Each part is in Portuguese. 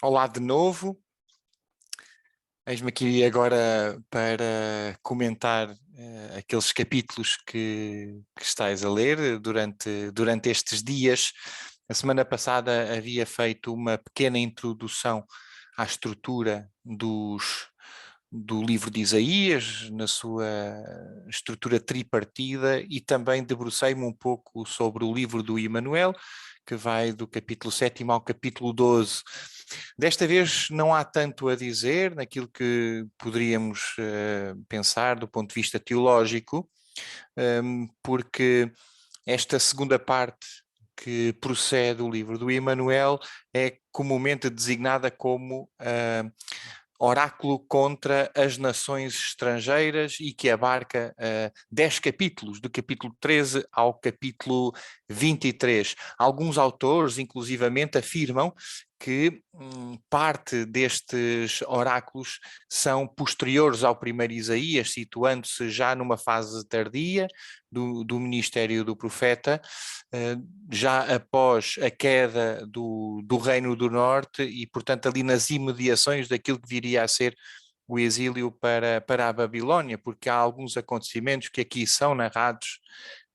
Olá de novo, eis-me aqui agora para comentar aqueles capítulos que estais a ler durante estes dias. A semana passada havia feito uma pequena introdução à estrutura do livro de Isaías, na sua estrutura tripartida, e também debrucei-me um pouco sobre o livro do Emanuel, que vai do capítulo 7º ao capítulo 12. Desta vez não há tanto a dizer naquilo que poderíamos pensar do ponto de vista teológico, porque esta segunda parte que procede o livro do Emanuel é comumente designada como oráculo contra as nações estrangeiras e que abarca 10 capítulos, do capítulo 13 ao capítulo 23. Alguns autores, inclusivamente, afirmam que parte destes oráculos são posteriores ao primeiro Isaías, situando-se já numa fase tardia do ministério do profeta, já após a queda do Reino do Norte e, portanto, ali nas imediações daquilo que viria a ser o exílio para a Babilónia, porque há alguns acontecimentos que aqui são narrados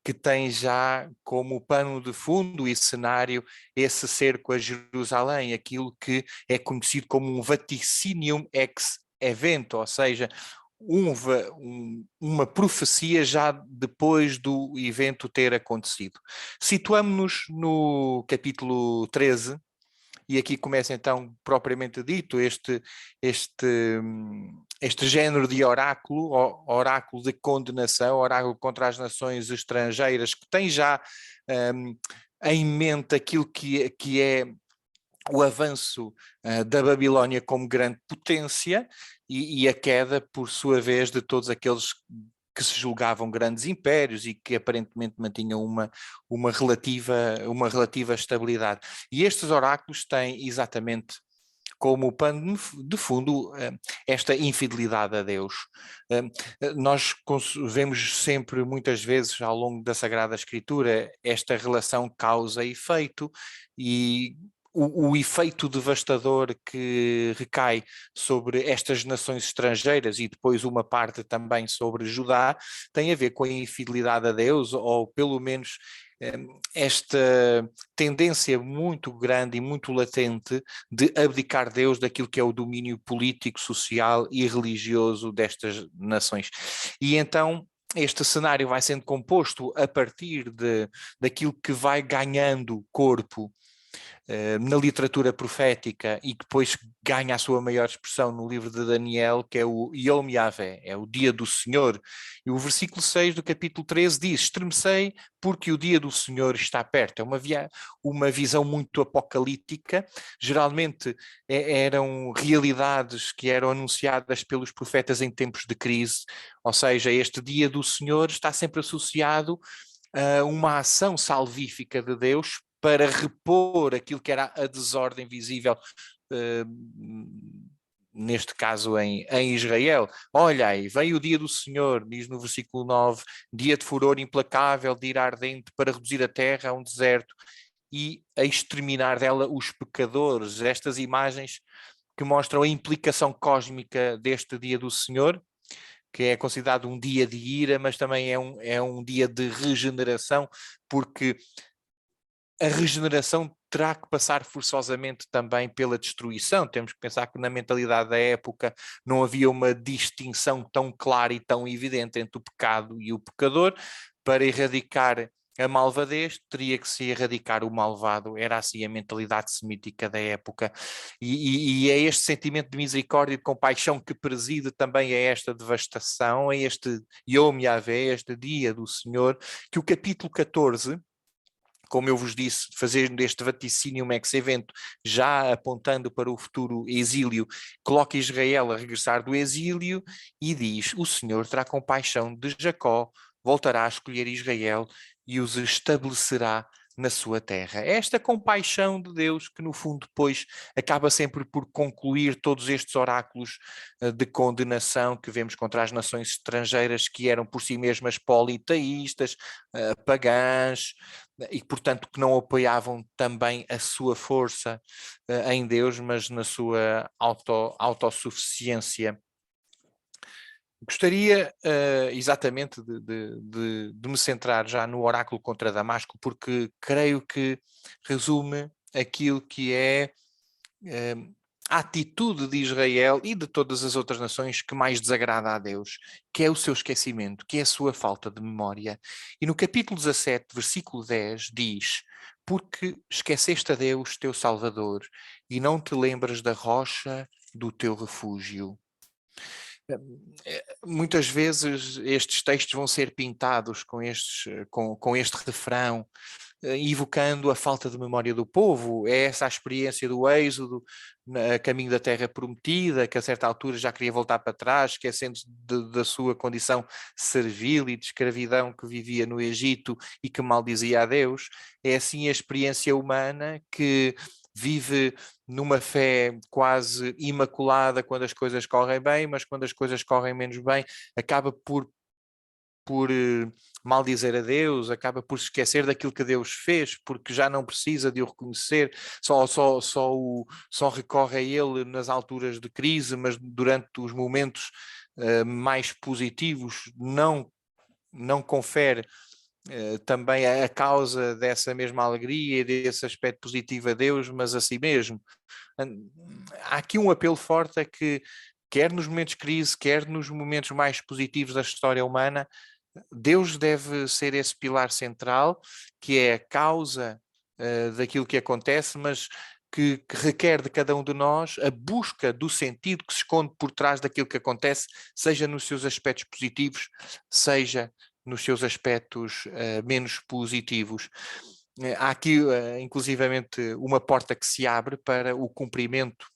que têm já como pano de fundo e cenário esse cerco a Jerusalém, aquilo que é conhecido como um vaticinium ex evento, ou seja, uma profecia já depois do evento ter acontecido. Situamos-nos no capítulo 13, e aqui começa então, propriamente dito, este género de oráculo, oráculo de condenação, oráculo contra as nações estrangeiras, que tem já em mente aquilo que é o avanço da Babilónia como grande potência e a queda, por sua vez, de todos aqueles que se julgavam grandes impérios e que aparentemente mantinham uma relativa estabilidade. E estes oráculos têm exatamente como pano de fundo esta infidelidade a Deus. Nós vemos sempre, muitas vezes, ao longo da Sagrada Escritura, esta relação causa e efeito, e o efeito devastador que recai sobre estas nações estrangeiras e depois uma parte também sobre Judá tem a ver com a infidelidade a Deus, ou pelo menos esta tendência muito grande e muito latente de abdicar Deus daquilo que é o domínio político, social e religioso destas nações. E então este cenário vai sendo composto a partir daquilo que vai ganhando corpo na literatura profética e que depois ganha a sua maior expressão no livro de Daniel, que é o Yom Yahvé, é o dia do Senhor. E o versículo 6 do capítulo 13 diz: estremecei porque o dia do Senhor está perto. É uma visão muito apocalíptica. Geralmente eram realidades que eram anunciadas pelos profetas em tempos de crise, ou seja, este dia do Senhor está sempre associado a uma ação salvífica de Deus para repor aquilo que era a desordem visível, neste caso em Israel. Olha aí, vem o dia do Senhor, diz no versículo 9, dia de furor implacável, de ira ardente, para reduzir a terra a um deserto e a exterminar dela os pecadores. Estas imagens que mostram a implicação cósmica deste dia do Senhor, que é considerado um dia de ira, mas também é um dia de regeneração, porque a regeneração terá que passar forçosamente também pela destruição. Temos que pensar que na mentalidade da época não havia uma distinção tão clara e tão evidente entre o pecado e o pecador. Para erradicar a malvadez, teria que se erradicar o malvado. Era assim a mentalidade semítica da época. E é este sentimento de misericórdia e de compaixão que preside também a esta devastação, a este Yom Yahvé, este dia do Senhor, que o capítulo 14, como eu vos disse, fazendo este vaticínio ex evento, já apontando para o futuro exílio, coloca Israel a regressar do exílio e diz: o Senhor terá compaixão de Jacó, voltará a escolher Israel e os estabelecerá na sua terra. É esta compaixão de Deus que, no fundo, depois acaba sempre por concluir todos estes oráculos de condenação que vemos contra as nações estrangeiras que eram por si mesmas politeístas, pagãs, e, portanto, que não apoiavam também a sua força em Deus, mas na sua autossuficiência. Gostaria exatamente de me centrar já no oráculo contra Damasco, porque creio que resume aquilo que é a atitude de Israel e de todas as outras nações que mais desagrada a Deus, que é o seu esquecimento, que é a sua falta de memória. E no capítulo 17, versículo 10, diz: Porque esqueceste a Deus, teu Salvador, e não te lembras da rocha do teu refúgio. Muitas vezes estes textos vão ser pintados com este refrão, evocando a falta de memória do povo. É essa a experiência do êxodo, a caminho da terra prometida, que a certa altura já queria voltar para trás, esquecendo-se da sua condição servil e de escravidão que vivia no Egito e que maldizia a Deus. É assim a experiência humana que vive numa fé quase imaculada quando as coisas correm bem, mas quando as coisas correm menos bem, acaba por maldizer a Deus, acaba por se esquecer daquilo que Deus fez, porque já não precisa de o reconhecer, só recorre a Ele nas alturas de crise, mas durante os momentos mais positivos não confere também a causa dessa mesma alegria e desse aspecto positivo a Deus, mas a si mesmo. Há aqui um apelo forte a que, quer nos momentos de crise, quer nos momentos mais positivos da história humana, Deus deve ser esse pilar central, que é a causa daquilo que acontece, mas que requer de cada um de nós a busca do sentido que se esconde por trás daquilo que acontece, seja nos seus aspectos positivos, seja nos seus aspectos menos positivos. Há aqui, inclusivamente, uma porta que se abre para o cumprimento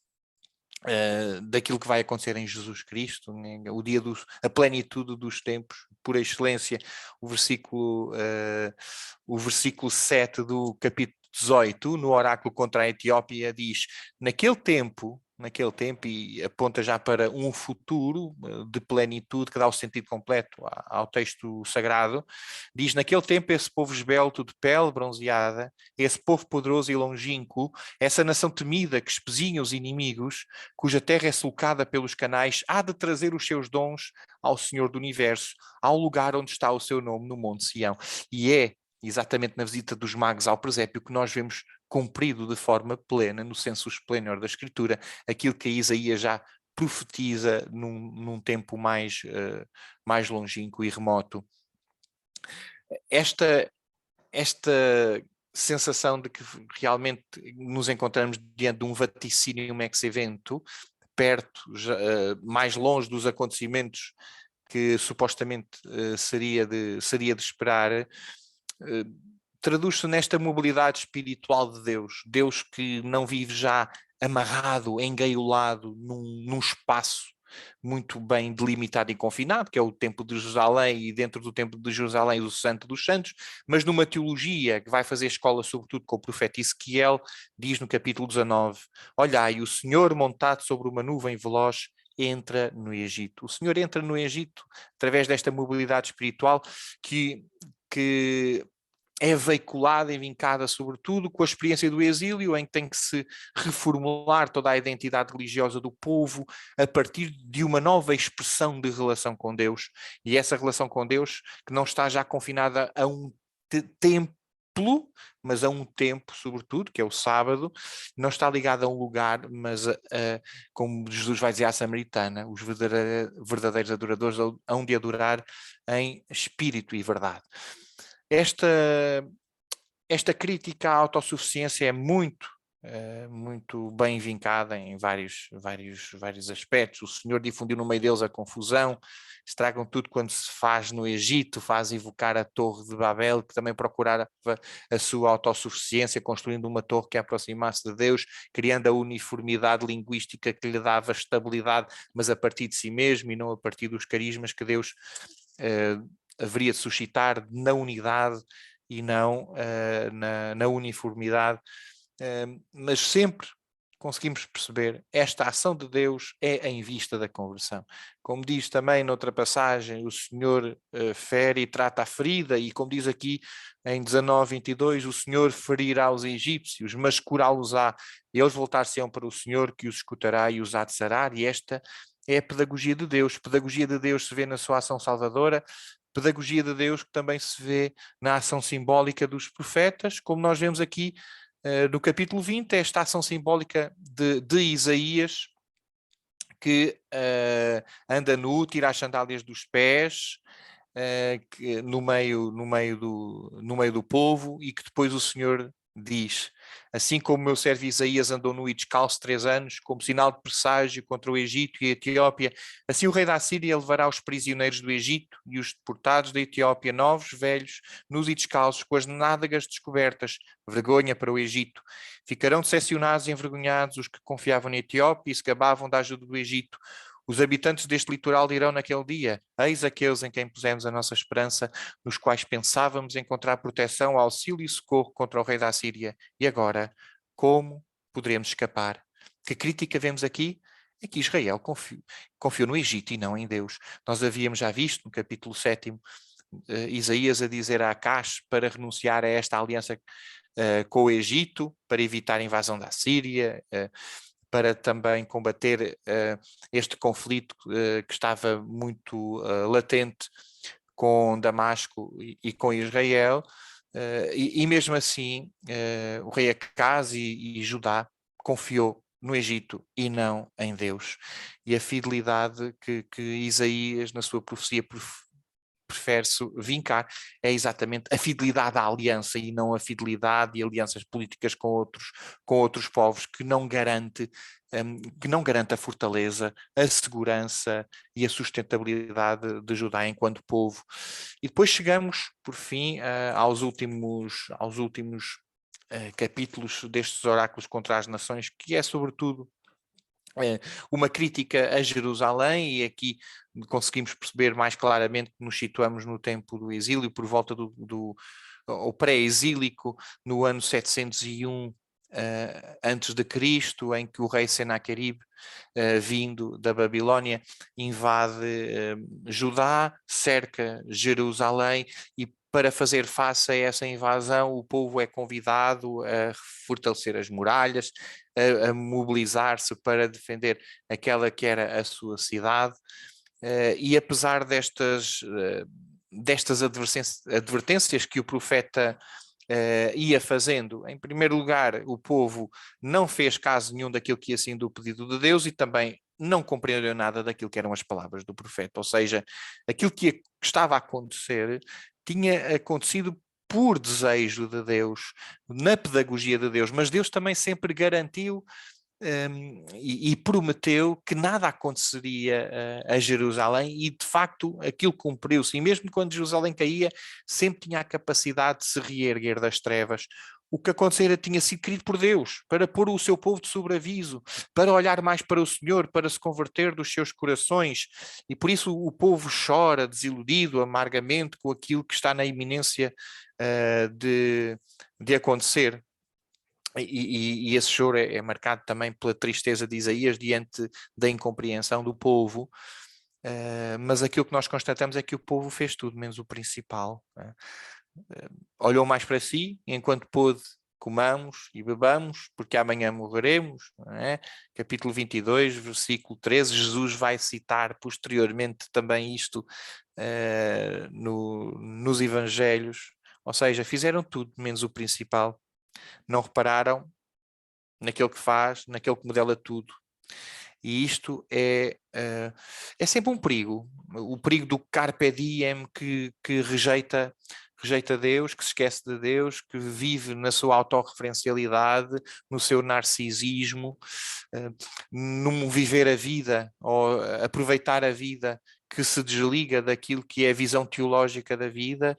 daquilo que vai acontecer em Jesus Cristo, né? A plenitude dos tempos, por excelência. O versículo 7 do capítulo 18, no oráculo contra a Etiópia, diz: naquele tempo, e aponta já para um futuro de plenitude que dá o sentido completo ao texto sagrado, diz: naquele tempo esse povo esbelto de pele bronzeada, esse povo poderoso e longínquo, essa nação temida que espezinha os inimigos, cuja terra é sulcada pelos canais, há de trazer os seus dons ao Senhor do Universo, ao lugar onde está o seu nome, no Monte Sião. E é exatamente na visita dos magos ao presépio que nós vemos cumprido de forma plena, no senso esplênor da Escritura, aquilo que Isaías já profetiza num tempo mais longínquo e remoto. Esta sensação de que realmente nos encontramos diante de um vaticínio ex evento, perto, mais longe dos acontecimentos que supostamente seria de esperar, traduz-se nesta mobilidade espiritual de Deus. Deus que não vive já amarrado, engaiolado num espaço muito bem delimitado e confinado, que é o Templo de Jerusalém, e dentro do Templo de Jerusalém o Santo dos Santos, mas numa teologia que vai fazer escola sobretudo com o profeta Ezequiel, diz no capítulo 19: olhai, o Senhor montado sobre uma nuvem veloz entra no Egito. O Senhor entra no Egito através desta mobilidade espiritual que é veiculada e vincada sobretudo com a experiência do exílio, em que tem que se reformular toda a identidade religiosa do povo a partir de uma nova expressão de relação com Deus. E essa relação com Deus que não está já confinada a um templo, mas a um tempo, sobretudo, que é o sábado, não está ligada a um lugar, mas como Jesus vai dizer à Samaritana, os verdadeiros adoradores hão de adorar em espírito e verdade. Esta crítica à autossuficiência é muito bem vincada em vários aspectos. O Senhor difundiu no meio deles a confusão, estragam tudo quando se faz no Egito, faz evocar a Torre de Babel, que também procurava a sua autossuficiência, construindo uma torre que aproximasse de Deus, criando a uniformidade linguística que lhe dava estabilidade, mas a partir de si mesmo e não a partir dos carismas que Deus haveria de suscitar na unidade e não na uniformidade, mas sempre conseguimos perceber, esta ação de Deus é em vista da conversão. Como diz também noutra passagem, o Senhor fere e trata a ferida, e como diz aqui em 19:22, o Senhor ferirá os egípcios, mas curá-los-á. Eles voltar-se-ão para o Senhor, que os escutará e os há de sarar, e esta é a pedagogia de Deus. Pedagogia de Deus se vê na sua ação salvadora, pedagogia de Deus que também se vê na ação simbólica dos profetas, como nós vemos aqui no capítulo 20, esta ação simbólica de Isaías, que anda nu, tira as sandálias dos pés, no meio do povo, e que depois o Senhor diz: assim como o meu servo Isaías andou nu e descalço 3 anos, como sinal de presságio contra o Egito e a Etiópia, assim o rei da Assíria levará os prisioneiros do Egito e os deportados da Etiópia, novos, velhos, nus e descalços, com as nádegas descobertas, vergonha para o Egito. Ficarão decepcionados e envergonhados os que confiavam na Etiópia e se gabavam da ajuda do Egito. Os habitantes deste litoral dirão naquele dia: eis aqueles em quem pusemos a nossa esperança, nos quais pensávamos encontrar proteção, auxílio e socorro contra o rei da Assíria. E agora, como poderemos escapar? Que crítica vemos aqui? É que Israel confiou no Egito e não em Deus. Nós havíamos já visto no capítulo 7, Isaías a dizer a Acás para renunciar a esta aliança com o Egito, para evitar a invasão da Síria, para também combater este conflito que estava muito latente com Damasco e com Israel, e mesmo assim o rei Acaz e Judá confiou no Egito e não em Deus. E a fidelidade que Isaías, na sua profecia, prefere-se vincar é exatamente a fidelidade à aliança e não a fidelidade e alianças políticas com outros povos, que não garante a fortaleza, a segurança e a sustentabilidade de Judá enquanto povo. E depois chegamos, por fim, aos últimos capítulos destes oráculos contra as nações, que é sobretudo uma crítica a Jerusalém, e aqui conseguimos perceber mais claramente que nos situamos no tempo do exílio, por volta do o pré-exílico, no ano 701 antes de Cristo, em que o rei Senaqueribe, vindo da Babilónia, invade Judá, cerca Jerusalém, e para fazer face a essa invasão, o povo é convidado a fortalecer as muralhas, a mobilizar-se para defender aquela que era a sua cidade, e apesar destas advertências que o profeta ia fazendo, em primeiro lugar, o povo não fez caso nenhum daquilo que ia sendo o pedido de Deus e também não compreendeu nada daquilo que eram as palavras do profeta, ou seja, aquilo que estava a acontecer tinha acontecido por desejo de Deus, na pedagogia de Deus, mas Deus também sempre garantiu e prometeu que nada aconteceria a Jerusalém, e de facto aquilo cumpriu-se, e mesmo quando Jerusalém caía, sempre tinha a capacidade de se reerguer das trevas. O que acontecera tinha sido querido por Deus, para pôr o seu povo de sobreaviso, para olhar mais para o Senhor, para se converter dos seus corações, e por isso o povo chora, desiludido, amargamente, com aquilo que está na iminência de acontecer. E esse choro é marcado também pela tristeza de Isaías diante da incompreensão do povo, mas aquilo que nós constatamos é que o povo fez tudo, menos o principal. Olhou mais para si, enquanto pôde, comamos e bebamos, porque amanhã morreremos. Não é? Capítulo 22, versículo 13, Jesus vai citar posteriormente também isto nos Evangelhos, ou seja, fizeram tudo, menos o principal. Não repararam naquele que faz, naquele que modela tudo. E isto é sempre um perigo. O perigo do carpe diem que rejeita Deus, que se esquece de Deus, que vive na sua autorreferencialidade, no seu narcisismo, num viver a vida ou aproveitar a vida que se desliga daquilo que é a visão teológica da vida,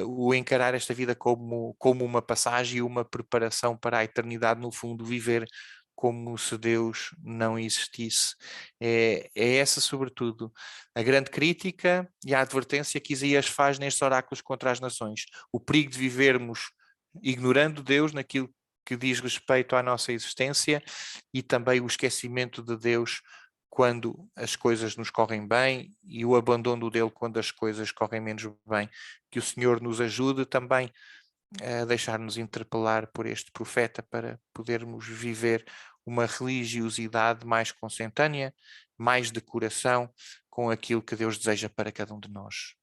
o encarar esta vida como uma passagem e uma preparação para a eternidade, no fundo, viver como se Deus não existisse. É essa, sobretudo, a grande crítica e a advertência que Isaías faz nestes oráculos contra as nações. O perigo de vivermos ignorando Deus naquilo que diz respeito à nossa existência e também o esquecimento de Deus quando as coisas nos correm bem e o abandono dele quando as coisas correm menos bem. Que o Senhor nos ajude também a deixar-nos interpelar por este profeta para podermos viver uma religiosidade mais consentânea, mais de coração com aquilo que Deus deseja para cada um de nós.